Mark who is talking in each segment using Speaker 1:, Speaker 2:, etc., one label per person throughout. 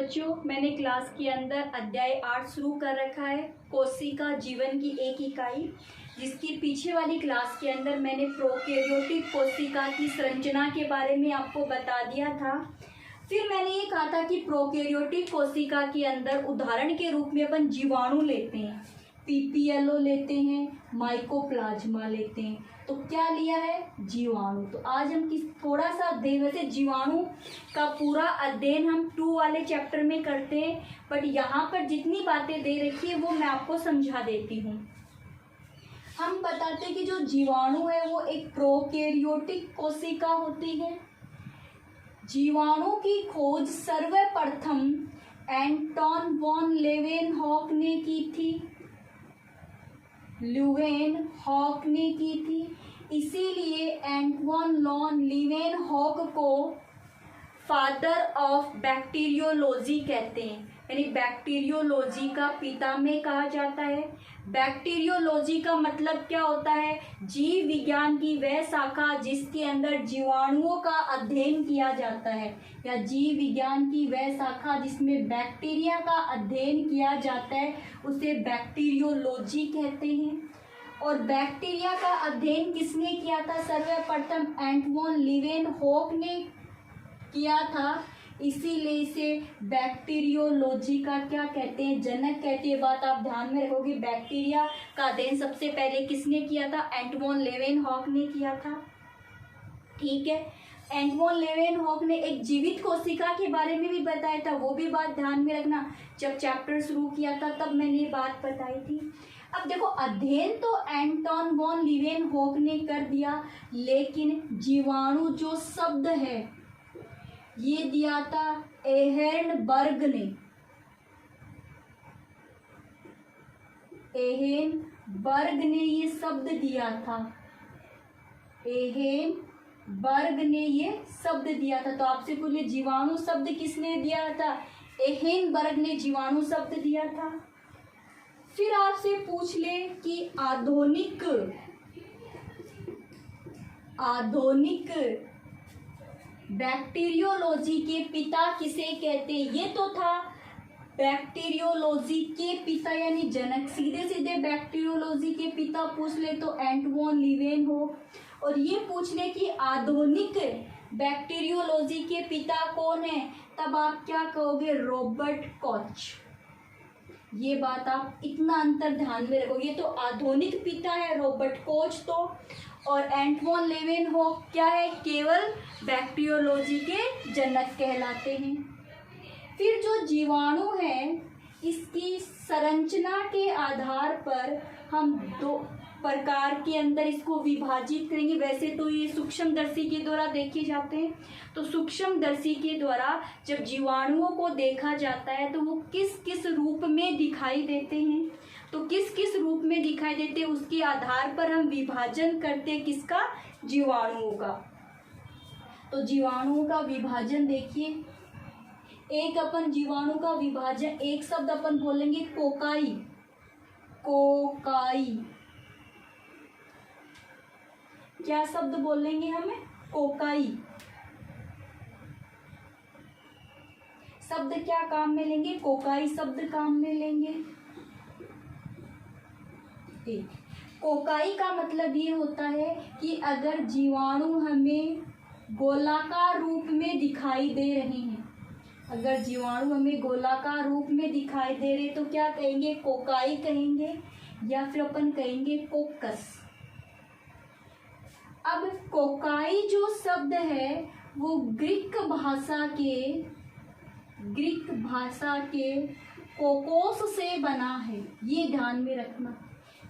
Speaker 1: बच्चों, मैंने क्लास के अंदर अध्याय 8 शुरू कर रखा है, कोशिका जीवन की एक इकाई, जिसकी पीछे वाली क्लास के अंदर मैंने प्रोकैरियोटिक कोशिका की संरचना के बारे में आपको बता दिया था। फिर मैंने ये कहा था कि प्रोकैरियोटिक कोशिका के अंदर उदाहरण के रूप में अपन जीवाणु लेते हैं, पीपीएलओ लेते हैं, माइकोप्लाज्मा लेते हैं। तो क्या लिया है? जीवाणु। तो आज हम थोड़ा सा अध्ययन, वैसे जीवाणु का पूरा अध्ययन हम 2 वाले चैप्टर में करते हैं, बट यहाँ पर जितनी बातें दे रखी है वो मैं आपको समझा देती हूँ। हम बताते हैं कि जो जीवाणु है वो एक प्रोकैरियोटिक कोशिका होती है। जीवाणु की खोज सर्वप्रथम एंटोन वॉन लेवेनहॉक ने की थी। ल्यूवेनहॉक ने की थी, इसीलिए एंटोन वॉन लीवेनहॉक को फादर ऑफ बैक्टीरियोलॉजी कहते हैं, यानी बैक्टीरियोलॉजी का पितामह कहा जाता है। बैक्टीरियोलॉजी का मतलब क्या होता है? जीव विज्ञान की वह शाखा जिसके अंदर जीवाणुओं का अध्ययन किया जाता है, या जीव विज्ञान की वह शाखा जिसमें बैक्टीरिया का अध्ययन किया जाता है, उसे बैक्टीरियोलॉजी कहते हैं। और बैक्टीरिया का अध्ययन किसने किया था? सर्वप्रथम एंटोन लीवेनहॉक ने किया था, इसीलिए इसे बैक्टीरियोलॉजी का क्या कहते हैं? जनक कहते हैं। बात आप ध्यान में रखोगे, बैक्टीरिया का अध्ययन सबसे पहले किसने किया था? एंटोन लेवेनहॉक ने किया था। ठीक है, एंटोन लेवेनहॉक ने एक जीवित कोशिका के बारे में भी बताया था, वो भी बात ध्यान में रखना। जब चैप्टर शुरू किया था तब मैंने ये बात बताई थी। अब देखो, अध्ययन तो एंटोन वॉन लीवेनहॉक ने कर दिया, लेकिन जीवाणु जो शब्द है ये दिया था एहरनबर्ग ने। एहरनबर्ग ने ये शब्द दिया था। एहरनबर्ग ने ये शब्द दिया था। तो आपसे पूछिए, जीवाणु शब्द किसने दिया था? एहरनबर्ग ने जीवाणु शब्द दिया था। फिर आपसे पूछ ले कि आधुनिक बैक्टीरियोलॉजी के पिता किसे कहते हैं? ये तो था बैक्टीरियोलॉजी के पिता यानी जनक। सीधे सीधे बैक्टीरियोलॉजी के पिता पूछ ले तो एंटोन लीवेनहॉक। और ये पूछ ले कि आधुनिक बैक्टीरियोलॉजी के पिता कौन है, तब आप क्या कहोगे? Robert Koch. ये बात आप इतना अंतर ध्यान में रखोगे। ये तो आधुनिक पिता है रॉबर्ट कॉच तो, और एंटोन लेवेनहॉक क्या है? केवल बैक्टीरियोलॉजी के जनक कहलाते हैं। फिर जो जीवाणु है, इसकी संरचना के आधार पर हम 2 प्रकार के अंदर इसको विभाजित करेंगे। वैसे तो ये सूक्ष्मदर्शी के द्वारा देखे जाते हैं। तो सूक्ष्मदर्शी के द्वारा जब जीवाणुओं को देखा जाता है तो वो किस किस रूप में दिखाई देते हैं, तो किस किस रूप में दिखाई देते हैं उसके आधार पर हम विभाजन करते हैं किसका? जीवाणुओं का। तो जीवाणुओं का विभाजन देखिए, एक अपन जीवाणु का विभाजन, एक शब्द अपन बोलेंगे कोकाई। कोकाई क्या शब्द बोलेंगे हमें? कोकाई शब्द क्या काम में लेंगे? कोकाई शब्द काम में लेंगे। कोकाई का मतलब ये होता है कि अगर जीवाणु हमें गोलाकार रूप में दिखाई दे रहे हैं, अगर जीवाणु हमें गोलाकार रूप में दिखाई दे रहे तो क्या कहेंगे? कोकाई कहेंगे, या फिर अपन कहेंगे कोकस। अब कोकाई जो शब्द है वो ग्रीक भाषा के कोकोस से बना है। ये ध्यान में रखना,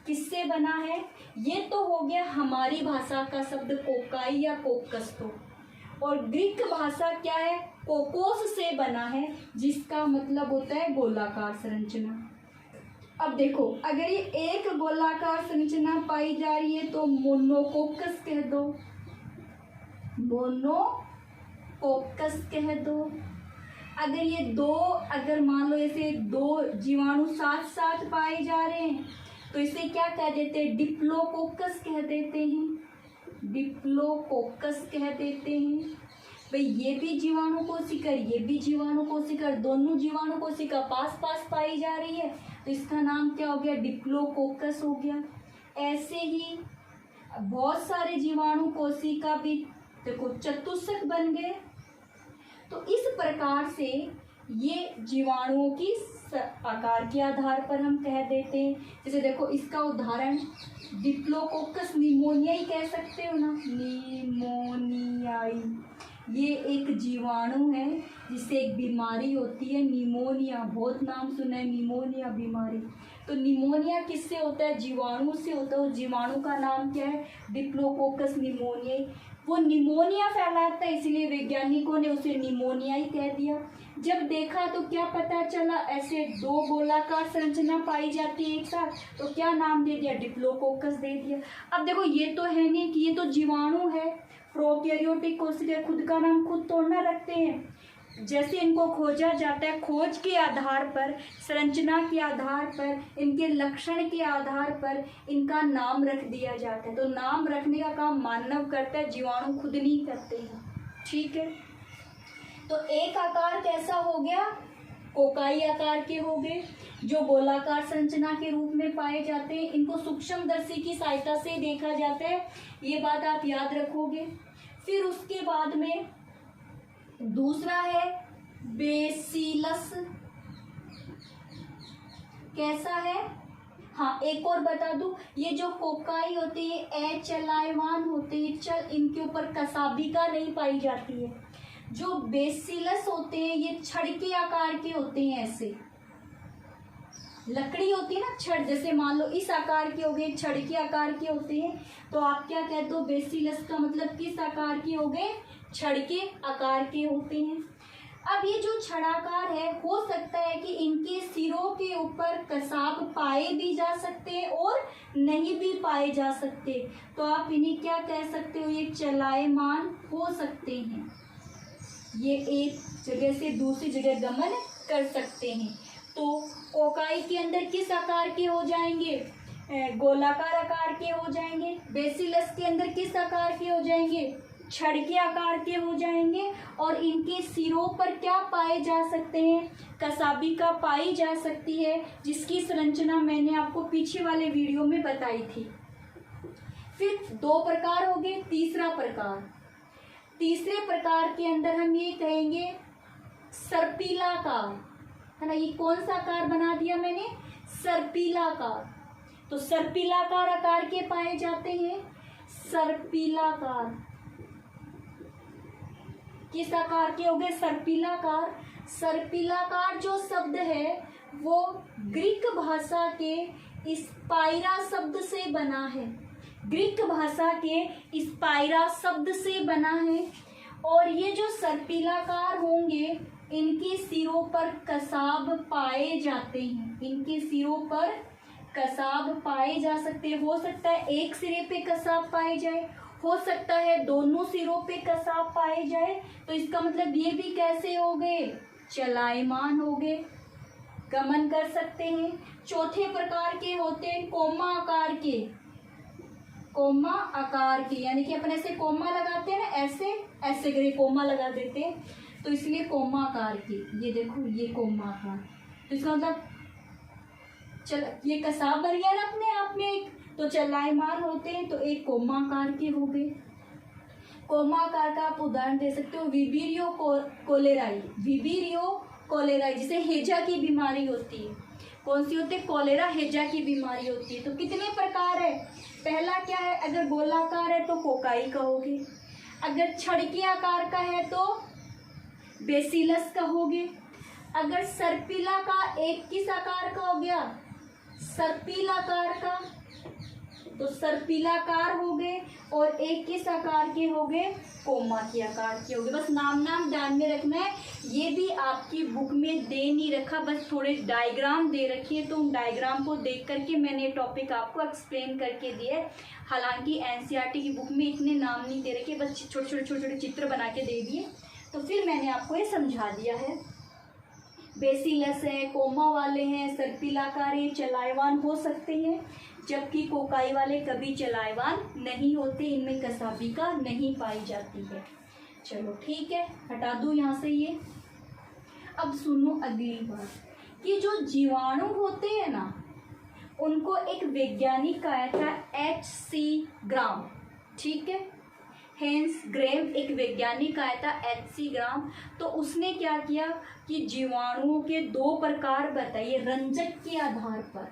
Speaker 1: किससे बना है? ये तो हो गया हमारी भाषा का शब्द कोकाई या कोकस तो, और ग्रीक भाषा क्या है? कोकोस से बना है, जिसका मतलब होता है गोलाकार संरचना। अब देखो, अगर ये एक गोलाकार संरचना पाई जा रही है तो मोनोकोकस कह दो, मोनोकोकस कह दो। अगर ये 2, अगर मान लो ऐसे 2 जीवाणु साथ साथ पाए जा रहे हैं तो इसे क्या कह देते हैं? डिप्लोकोकस कह देते हैं, डिप्लोकोकस कह देते हैं। भाई ये भी जीवाणु कोशिका, ये भी जीवाणु कोशिका, दोनों जीवाणु कोशिका पास पास पाई जा रही है, तो इसका नाम क्या हो गया, डिप्लोकोकस हो गया। ऐसे ही बहुत सारे जीवाणु कोशिका भी देखो चतुष्क बन गए। तो इस प्रकार से ये जीवाणुओं की आकार के आधार पर हम कह देते हैं। जैसे देखो इसका उदाहरण डिप्लोकोकस निमोनियाई कह सकते हो ना, निमोनियाई, ये एक जीवाणु है जिससे एक बीमारी होती है निमोनिया, बहुत नाम सुना है निमोनिया बीमारी। तो निमोनिया किससे होता है, जीवाणु से होता है। उस जीवाणु का नाम क्या है, डिप्लोकोकस निमोनियाई। वो निमोनिया फैलाता है, इसलिए वैज्ञानिकों ने उसे निमोनिया ही कह दिया। जब देखा तो क्या पता चला, ऐसे दो गोलाकार संरचना पाई जाती है एक साथ, तो क्या नाम दे दिया, डिप्लोकोकस दे दिया। अब देखो ये तो है नहीं कि ये तो जीवाणु है, प्रोकैरियोटिक कोशिका खुद का नाम खुद तोड़ ना रखते हैं। जैसे इनको खोजा जाता है, खोज के आधार पर, संरचना के आधार पर, इनके लक्षण के आधार पर इनका नाम रख दिया जाता है। तो नाम रखने का काम मानव करता है, जीवाणु खुद नहीं करते हैं। ठीक है, तो एक आकार कैसा हो गया, कोकाई आकार के हो गए, जो गोलाकार संरचना के रूप में पाए जाते हैं। इनको सूक्ष्मदर्शी की सहायता से देखा जाता है, ये बात आप याद रखोगे। फिर उसके बाद में दूसरा है बेसिलस, कैसा है, हाँ एक और बता दूं, ये जो कोकाई होते हैं अचलायमान होते हैं, चल इनके ऊपर कसाबिका नहीं पाई जाती है। जो बेसिलस होते हैं ये छड़ के आकार के होते हैं, ऐसे लकड़ी होती है ना छड़, जैसे मान लो इस आकार के हो गए, छड़ के आकार के होते हैं। तो आप क्या कहते हो, बेसिलस का मतलब किस आकार के हो गए, छड़ के आकार के होते हैं। अब ये जो छड़ाकार है, हो सकता है कि इनके सिरों के ऊपर कसाब पाए भी जा सकते हैं और नहीं भी पाए जा सकते। तो आप इन्हें क्या कह सकते हो, ये चलायमान हो सकते हैं, ये एक जगह से दूसरी जगह गमन कर सकते हैं। तो कोकाई के अंदर किस आकार के हो जाएंगे, गोलाकार आकार के हो जाएंगे। बेसिलस के अंदर किस आकार के हो जाएंगे, छड़ के आकार के हो जाएंगे। और इनके सिरों पर क्या पाए जा सकते हैं, कसाबिका पाई जा सकती है, जिसकी संरचना मैंने आपको पीछे वाले वीडियो में बताई थी। फिर दो प्रकार हो गए, तीसरा प्रकार, तीसरे प्रकार के अंदर हम ये कहेंगे सर्पिलाकार, है ना। ये कौन सा आकार बना दिया मैंने, सर्पिलाकार। तो सर्पिलाकार आकार के पाए जाते हैं, सर्पिलाकार किस आकार के हो गए, सर्पिलाकार। सर्पिलाकार जो शब्द है वो ग्रीक भाषा के स्पाइरा शब्द से बना है, ग्रीक भाषा के स्पाइरा शब्द से बना है। और ये जो सर्पिलाकार होंगे, इनके सिरों पर कसाब पाए जाते हैं, इनके सिरों पर कसाब पाए जा सकते हैं। हो सकता है एक सिरे पे कसाब पाए जाए, हो सकता है दोनों सिरों पे कसाब पाए जाए। तो इसका मतलब ये भी कैसे हो गए, चलायमान हो गए, गमन कर सकते हैं। चौथे प्रकार के होते हैं कोमा आकार के, कोमा आकार के, यानी कि अपन ऐसे कोमा लगाते हैं ना, ऐसे ऐसे करके कोमा लगा देते हैं, तो इसलिए कोमा आकार के। ये देखो ये कोमा आकार, तो इसका मतलब चल ये कसाब बन गया ना अपने आप में एक, तो चलायमान होते हैं, तो एक कोमा आकार के हो गए। कोमा आकार का आप उदाहरण दे सकते हो विबेरियो कोलेराई, विबेरियो कोलेराई, जिसे हेजा की बीमारी होती है। कौन सी होती है, कोलेरा हेजा की बीमारी होती है। तो कितने प्रकार है, पहला क्या है, अगर गोलाकार है तो कोकाई कहोगे, अगर छड़ के आकार का है तो बेसिलस कहोगे, अगर सर्पिला का एक किस आकार का हो गया, सर्पिलाकार का, तो सर्पिलाकार हो गए। और एक किस आकार के हो गए, कोमा के आकार के हो गए। बस नाम ध्यान में रखना है, ये भी आपकी बुक में दे नहीं रखा, बस थोड़े डायग्राम दे रखी है, तो उन डायग्राम को देख करके मैंने टॉपिक आपको एक्सप्लेन करके दिए। हालांकि एनसीईआरटी की बुक में इतने नाम नहीं दे रखे, बस छोटे छोटे चित्र बना के दे दिए, तो फिर मैंने आपको ये समझा दिया है। बेसिलस है, कोमा वाले हैं, सर्पिलाकार है, चलायमान हो सकते हैं, जबकि कोकाई वाले कभी चलायमान नहीं होते, इनमें कसाबिका नहीं पाई जाती है। चलो ठीक है, हटा दूं यहाँ से ये। अब सुनो अगली बात कि जो जीवाणु होते हैं ना, उनको एक वैज्ञानिक आया था H.C. ग्राम, ठीक है। हेंस ग्रेम एक वैज्ञानिक आया था H.C. ग्राम। तो उसने क्या किया कि जीवाणुओं के दो प्रकार बताइए रंजक के आधार पर।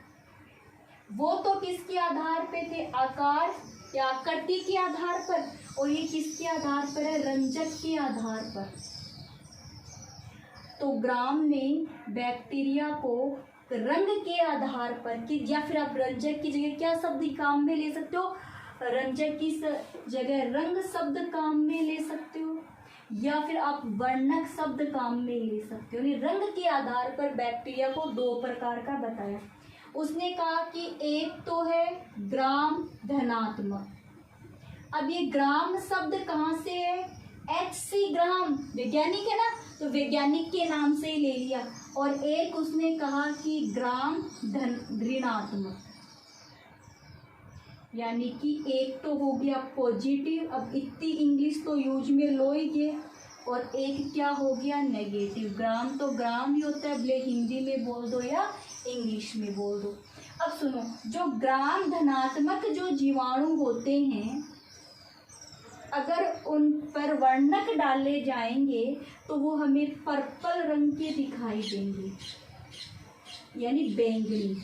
Speaker 1: वो तो किसके आधार पे थे, आकार या आकृति के आधार पर, और ये किसके आधार पर है, रंजक के आधार पर। तो ग्राम ने बैक्टीरिया को रंग के आधार पर कि, या फिर आप रंजक की जगह क्या शब्द काम में ले सकते हो, रंजक की जगह रंग शब्द काम में ले सकते हो, या फिर आप वर्णक शब्द काम में ले सकते हो। रंग के आधार पर बैक्टीरिया को दो प्रकार का बताया। उसने कहा कि एक तो है ग्राम धनात्मक। अब ये ग्राम शब्द कहाँ से है, H.C. ग्राम वैज्ञानिक है ना, तो वैज्ञानिक के नाम से ही ले लिया। और एक उसने कहा कि ग्राम ऋणात्मक, यानी कि एक तो हो गया पॉजिटिव, अब इतनी इंग्लिश तो यूज में लो ही गए, और एक क्या हो गया नेगेटिव। ग्राम तो ग्राम ही होता है, भले हिंदी में बोल दो या इंग्लिश में बोल दो। अब सुनो, जो ग्राम धनात्मक जो जीवाणु होते हैं, अगर उन पर वर्णक डाले जाएंगे तो वो हमें पर्पल रंग के दिखाई देंगे, यानी बैंगनी,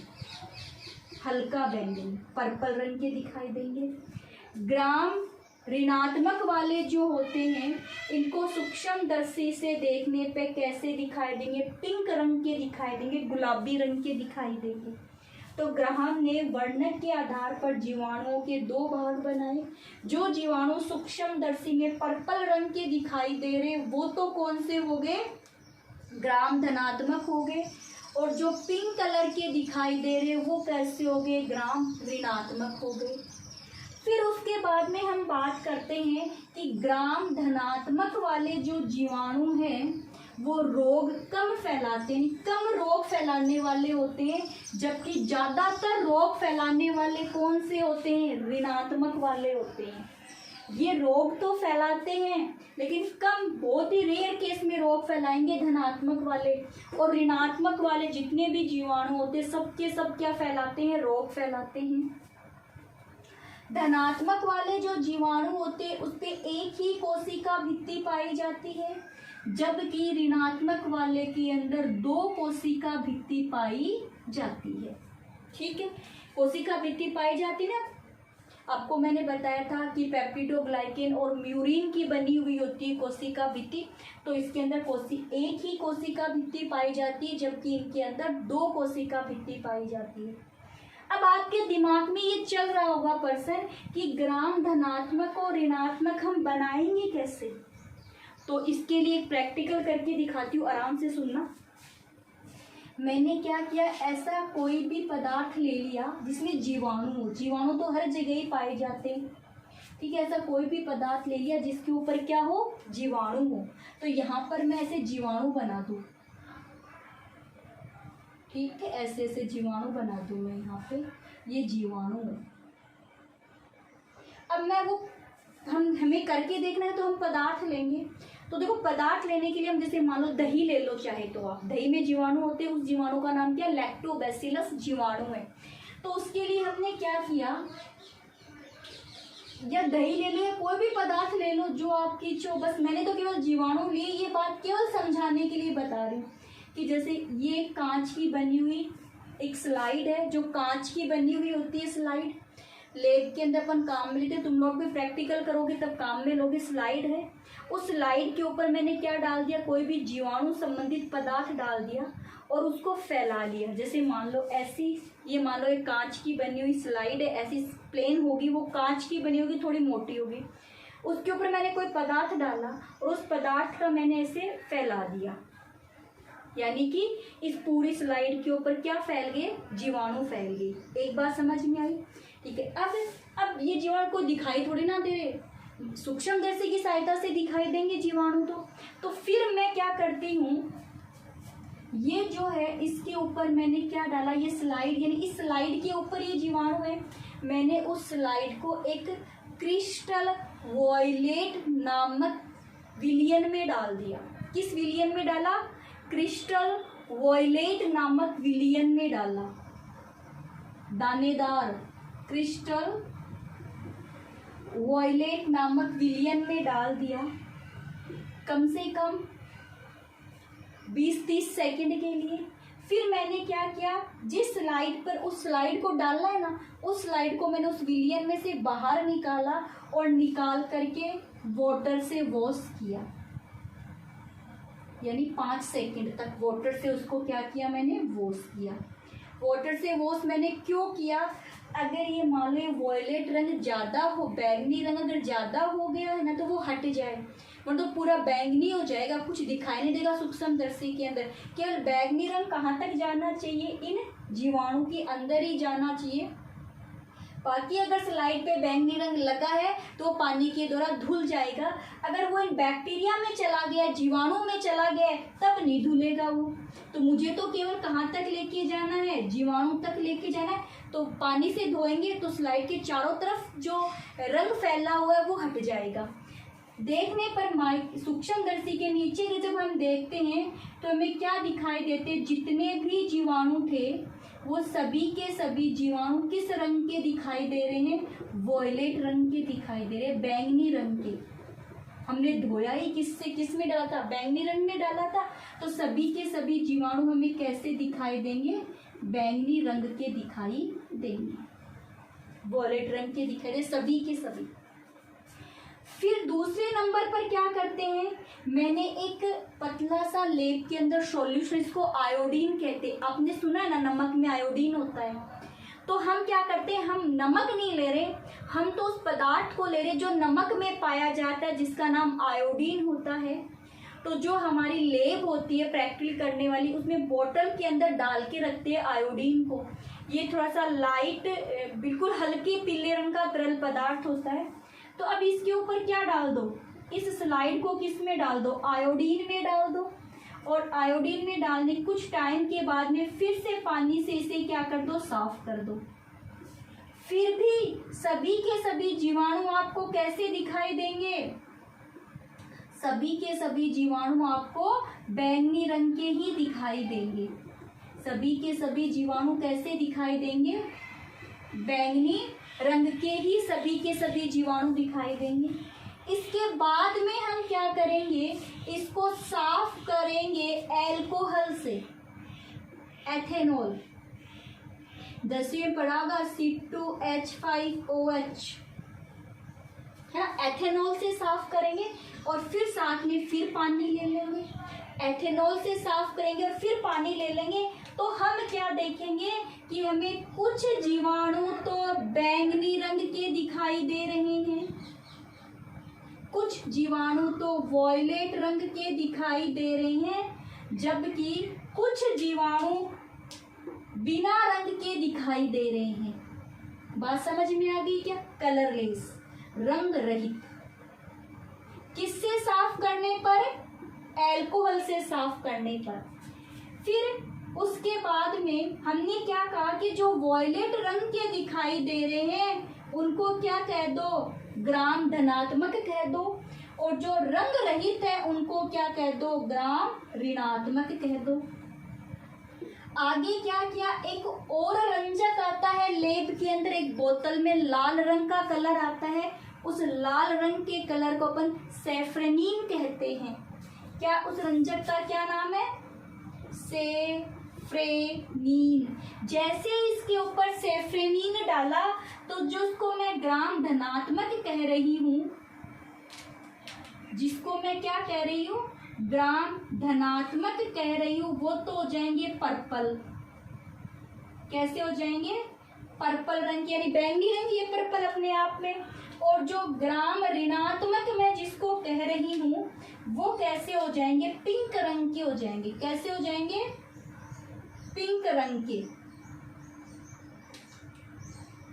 Speaker 1: हल्का बैंगनी पर्पल रंग के दिखाई देंगे। ग्राम ऋणात्मक वाले जो होते हैं, इनको सूक्ष्मदर्शी से देखने पे कैसे दिखाई देंगे, पिंक रंग के दिखाई देंगे, गुलाबी रंग के दिखाई देंगे। तो ग्राहम ने वर्णक के आधार पर जीवाणुओं के दो भाग बनाए। जो जीवाणु सूक्ष्मदर्शी में पर्पल रंग के दिखाई दे रहे, वो तो कौन से हो गए, ग्राम धनात्मक हो गए, और जो पिंक कलर के दिखाई दे रहे वो कैसे हो गए, ग्राम ऋणात्मक हो गए। फिर उसके बाद में हम बात करते हैं कि ग्राम धनात्मक वाले जो जीवाणु हैं वो रोग कम फैलाते हैं, कम रोग फैलाने वाले होते हैं, जबकि ज़्यादातर रोग फैलाने वाले कौन से होते हैं, ऋणात्मक वाले होते हैं। ये रोग तो फैलाते हैं लेकिन कम, बहुत ही रेयर केस में रोग फैलाएंगे धनात्मक वाले, और ऋणात्मक वाले जितने भी जीवाणु होते हैं सबके सब क्या फैलाते हैं, रोग फैलाते हैं। धनात्मक वाले जो जीवाणु होते हैं उस पे एक ही कोशिका भित्ति पाई जाती है, जबकि ऋणात्मक वाले के अंदर दो कोशिका भित्ति पाई जाती है। ठीक है, कोशिका भित्ति पाई जाती ना, आपको मैंने बताया था कि पेप्टिडोग्लाइकेन और म्यूरिन की बनी हुई होती है कोशिका भित्ति। तो इसके अंदर एक ही कोशिका भित्ति पाई जाती है, जबकि इनके अंदर दो कोशिका भित्ति पाई जाती है। अब आपके दिमाग में ये चल रहा होगा पर्सन कि ग्राम धनात्मक और ऋणात्मक हम बनाएंगे कैसे। तो इसके लिए एक प्रैक्टिकल करके दिखाती हूँ, आराम से सुनना। मैंने क्या किया, ऐसा कोई भी पदार्थ ले लिया जिसमें जीवाणु हो, जीवाणु तो हर जगह ही पाए जाते हैं, ठीक है। ऐसा कोई भी पदार्थ ले लिया जिसके ऊपर क्या हो, जीवाणु हो। तो यहाँ पर मैं ऐसे जीवाणु बना दूँ, ठीक है, ऐसे ऐसे जीवाणु बना दूँ मैं यहाँ पे, ये जीवाणु है। अब मैं वो हमें करके देखना है, तो हम पदार्थ लेंगे। तो देखो, पदार्थ लेने के लिए हम जैसे मान लो दही ले लो, चाहे तो आप, दही में जीवाणु होते हैं, उस जीवाणु का नाम क्या, लैक्टोबैसिलस जीवाणु है। तो उसके लिए हमने क्या किया, या दही ले लो या कोई भी पदार्थ ले लो जो आपकी इच्छा हो, बस मैंने तो केवल जीवाणु लिए, ये बात केवल समझाने के लिए बता रही हूँ कि जैसे ये कांच की बनी हुई एक स्लाइड है, जो कांच की बनी हुई होती है स्लाइड, लैब के अंदर अपन काम में लेते हैं, तुम लोग भी प्रैक्टिकल करोगे तब काम में लोगे। स्लाइड है, उस स्लाइड के ऊपर मैंने क्या डाल दिया, कोई भी जीवाणु संबंधित पदार्थ डाल दिया और उसको फैला लिया। जैसे मान लो ऐसी, ये मान लो एक कांच की बनी हुई स्लाइड है, ऐसी प्लेन होगी, वो कांच की बनी होगी, थोड़ी मोटी होगी, उसके ऊपर मैंने कोई पदार्थ डाला और उस पदार्थ का मैंने ऐसे फैला दिया, यानी कि इस पूरी स्लाइड के ऊपर क्या फैल गए, जीवाणु फैल गए। एक बात समझ में आई, ठीक है। अब ये जीवाणु को दिखाई थोड़ी ना दे, सूक्ष्मदर्शी की सहायता से दिखाई देंगे जीवाणु। तो फिर मैं क्या करती हूँ, ये जो है इसके ऊपर मैंने क्या डाला, ये स्लाइड, यानी इस स्लाइड के ऊपर ये जीवाणु है, मैंने उस स्लाइड को एक क्रिस्टल वॉयलेट नामक विलियन में डाल दिया। किस विलियन में डाला? क्रिस्टल वॉयलेट नामक विलियन में डाला। दानेदार क्रिस्टल वॉयलेट नामक विलियन में डाल दिया। कम से कम 20-30 सेकंड के लिए। फिर मैंने क्या किया, जिस स्लाइड पर उस स्लाइड को डालना है ना, उस स्लाइड को मैंने उस विलियन में से बाहर निकाला और निकाल करके वाटर से वॉश किया, यानी 5 सेकंड तक वाटर से उसको क्या किया, मैंने वॉश किया। वाटर से वॉश मैंने क्यों किया? अगर ये मान लो वॉयलेट रंग ज़्यादा हो, बैंगनी रंग अगर ज़्यादा हो गया है ना तो वो हट जाए, मतलब तो पूरा बैंगनी हो जाएगा, कुछ दिखाई नहीं देगा सूक्ष्मदर्शी के अंदर। केवल बैंगनी रंग कहाँ तक जाना चाहिए? इन जीवाणु के अंदर ही जाना चाहिए। बाकी अगर स्लाइड पे बैंगनी रंग लगा है तो पानी के द्वारा धुल जाएगा। अगर वो इन बैक्टीरिया में चला गया, जीवाणु में चला गया, तब नहीं धुलेगा वो। तो मुझे तो केवल कहाँ तक लेके जाना है? जीवाणु तक लेके जाना है। तो पानी से धोएंगे तो स्लाइड के चारों तरफ जो रंग फैला हुआ है वो हट जाएगा। देखने पर सूक्ष्मदर्शी के नीचे के जब हम देखते हैं तो हमें क्या दिखाई देते? जितने भी जीवाणु थे वो सभी के सभी जीवाणु किस रंग के दिखाई दे रहे हैं? वॉयलेट रंग के दिखाई दे रहे हैं, बैंगनी रंग के। हमने धोया ही किस में डाला था? बैंगनी रंग में डाला था। तो सभी के सभी जीवाणु हमें कैसे दिखाई देंगे? बैंगनी रंग के दिखाई देंगे, वॉयलेट रंग के दिखाई दे, सभी के सभी। फिर दूसरे नंबर पर क्या करते हैं? मैंने एक पतला सा लेप के अंदर सॉल्यूशन, इसको आयोडीन कहते हैं, आपने सुना है ना, नमक में आयोडीन होता है। तो हम क्या करते हैं, हम नमक नहीं ले रहे, हम तो उस पदार्थ को ले रहे जो नमक में पाया जाता है, जिसका नाम आयोडीन होता है। तो जो हमारी लेब होती है प्रैक्टिकल करने वाली, उसमें बोतल के अंदर डाल के रखते हैं आयोडीन को। ये थोड़ा सा लाइट, बिल्कुल हल्के पीले रंग का तरल पदार्थ होता है। तो अब इसके ऊपर क्या डाल दो? इस स्लाइड को किस में डाल दो? आयोडीन में डाल दो। और आयोडीन में डालने कुछ टाइम के बाद में फिर से पानी से इसे क्या कर दो? साफ कर दो। फिर भी सभी के सभी जीवाणु आपको कैसे दिखाई देंगे? सभी के सभी जीवाणु आपको बैंगनी रंग के ही दिखाई देंगे। सभी के सभी जीवाणु कैसे दिखाई देंगे? बैंगनी रंग के ही सभी के सभी जीवाणु दिखाई देंगे। इसके बाद में हम क्या करेंगे? इसको साफ करेंगे एल्कोहल से, एथेनॉल। 10वीं में पढ़ा होगा C2H5OH, है ना। एथेनॉल से साफ करेंगे और फिर साथ में फिर पानी ले लेंगे। एथेनॉल से साफ करेंगे और फिर पानी ले लेंगे तो हम क्या देखेंगे कि हमें कुछ जीवाणु तो बैंगनी रंग के दिखाई दे रहे हैं, कुछ जीवाणु तो वॉयलेट रंग के दिखाई दे रहे हैं, जबकि कुछ जीवाणु बिना रंग के दिखाई दे रहे हैं। बात समझ में आ गई क्या? कलरलेस, रंग रहित। किससे साफ करने पर? एल्कोहल से साफ करने पर। फिर उसके बाद में हमने क्या कहा कि जो वॉयलेट रंग के दिखाई दे रहे हैं उनको क्या कह दो? ग्राम धनात्मक कह दो। और जो रंग रहित है उनको क्या कह दो? ग्राम ऋणात्मक कह दो। आगे क्या किया? एक और रंजक आता है लेब के अंदर, एक बोतल में लाल रंग का कलर आता है। उस लाल रंग के कलर को अपन सैफ्रेनिन कहते हैं। क्या उस रंजक का क्या नाम है? सैफ्रेनिन। जैसे इसके ऊपर सैफ्रेनिन डाला तो जिसको मैं ग्राम धनात्मक कह रही हूँ, जिसको मैं क्या कह रही हूँ? ग्राम धनात्मक कह रही हूँ, वो तो हो जाएंगे पर्पल। कैसे हो जाएंगे? पर्पल रंग, यानी बैंगनी रंग, ये पर्पल अपने आप में। और जो ग्राम ऋणात्मक मैं जिसको कह रही हूँ वो कैसे हो जाएंगे? पिंक रंग के हो जाएंगे। कैसे हो जाएंगे? पिंक रंग के।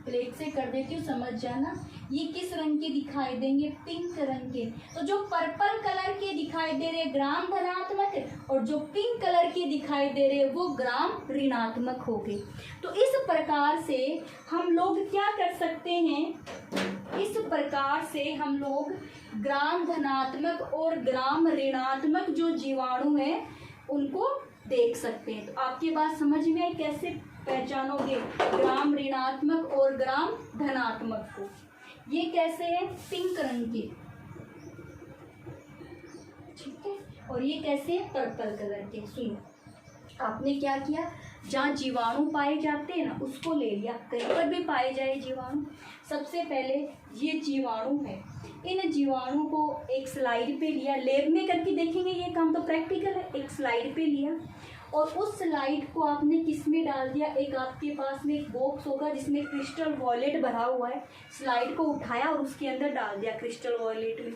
Speaker 1: प्लेट से कर देती हूँ, समझ जाना। ये किस रंग के दिखाई देंगे? पिंक रंग के। तो जो पर्पल कलर के दिखाई दे रहे ग्राम धनात्मक, और जो पिंक कलर के दिखाई दे रहे वो ग्राम ऋणात्मक हो गए। तो इस प्रकार से हम लोग क्या कर सकते हैं? इस प्रकार से हम लोग ग्राम धनात्मक और ग्राम ऋणात्मक जो जीवाणु हैं उनको देख सकते हैं। तो आपकी बात समझ में आई, कैसे पहचानोगे ग्राम ऋणात्मक और ग्राम धनात्मक को? ये कैसे है? पिंक रंग के, ठीक है, और ये कैसे है? पर्पल कलर के। सुनो, आपने क्या किया, जहाँ जीवाणु पाए जाते हैं ना उसको ले लिया, कहीं पर भी पाए जाए जीवाणु। सबसे पहले ये जीवाणु है, इन जीवाणु को एक स्लाइड पे लिया, लैब में करके देखेंगे, ये काम तो प्रैक्टिकल है। एक स्लाइड पे लिया और उस स्लाइड को आपने किस में डाल दिया, एक आपके पास में एक बॉक्स होगा जिसमें क्रिस्टल वॉलेट भरा हुआ है, स्लाइड को उठाया और उसके अंदर डाल दिया क्रिस्टल वॉलेट में,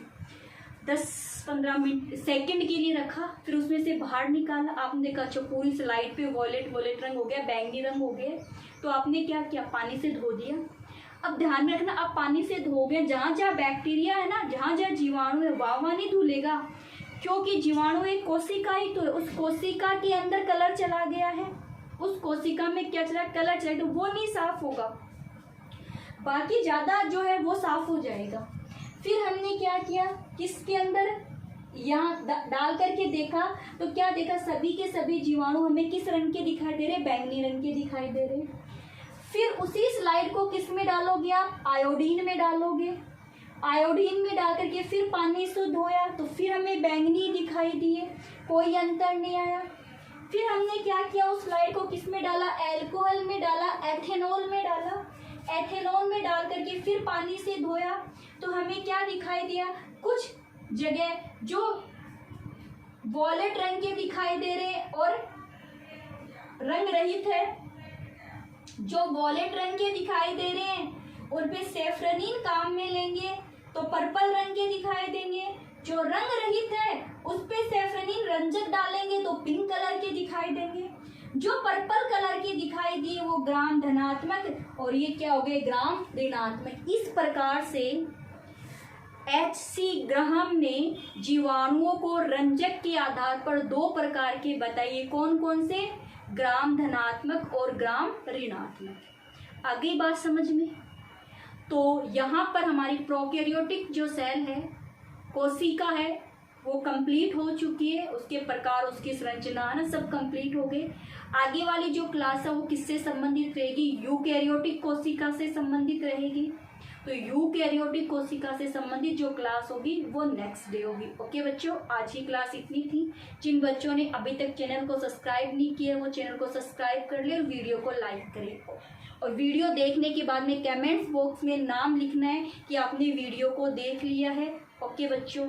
Speaker 1: 10-15 सेकंड के लिए रखा, फिर उसमें से बाहर निकाला। आपने कहा अच्छा पूरी स्लाइड पे वॉलेट रंग हो गया, बैंगनी रंग हो गया, तो आपने क्या किया, पानी से धो दिया। अब ध्यान में रखना, आप पानी से धोगे, जहाँ जहाँ बैक्टीरिया है ना, जहाँ जहाँ जीवाणु है वहाँ नहीं धुलेगा, क्योंकि जीवाणु एक कोशिका ही तो है, उस कोशिका के अंदर कलर चला गया है, उस कोशिका में क्या चला, कलर चला, तो वो नहीं साफ होगा, बाकी ज़्यादा जो है वो साफ हो जाएगा। फिर हमने क्या किया, किसके अंदर यहाँ डाल करके देखा, तो क्या देखा, सभी के सभी जीवाणु हमें किस रंग के दिखाई दे रहे, बैंगनी रंग के दिखाई दे रहे। फिर उसी स्लाइड को किस में डालोगे आप, आयोडीन में डालोगे, आयोडीन में डाल करके फिर पानी से धोया तो फिर हमें बैंगनी दिखाई दिए, कोई अंतर नहीं आया। फिर हमने क्या किया, उस स्लाइड को किस में डाला, एल्कोहल में डाला, एथेनॉल में डाला, एथेनॉल में डाल करके फिर पानी से धोया तो हमें क्या दिखाई दिया, कुछ जगह जो वॉलेट रंग के दिखाई दे रहे हैं और रंग रहित है, जो वॉलेट रंग के दिखाई दे रहे हैं उन पे सेफ्रनिन काम में लेंगे तो पर्पल रंग के दिखाई देंगे, जो रंग रहित है उस पे सेफ्रनिन रंजक डालेंगे तो पिंक कलर के दिखाई देंगे, जो पर्पल कलर के दिखाई दिए वो ग्राम धनात्मक और ये क्या हो गए, ग्राम ऋणात्मक। इस प्रकार से H.C. ग्राहम ने जीवाणुओं को रंजक के आधार पर 2 प्रकार के बताइए, कौन कौन से, ग्राम धनात्मक और ग्राम ऋणात्मक। आगे बात समझ में? तो यहाँ पर हमारी प्रोकैरियोटिक जो सेल है, कोशिका है, वो कंप्लीट हो चुकी है, उसके प्रकार, उसकी संरचना ना सब कंप्लीट हो गए। आगे वाली जो क्लास है वो किससे संबंधित रहेगी, यूकैरियोटिक कोशिका से संबंधित रहेगी। तो यूकैरियोटिक कोशिका से संबंधित जो क्लास होगी वो नेक्स्ट डे होगी। ओके बच्चों, आज की क्लास इतनी थी। जिन बच्चों ने अभी तक चैनल को सब्सक्राइब नहीं किया वो चैनल को सब्सक्राइब कर ले और वीडियो को लाइक करें, और वीडियो देखने के बाद में कमेंट्स बॉक्स में नाम लिखना है कि आपने वीडियो को देख लिया है। ओके बच्चों।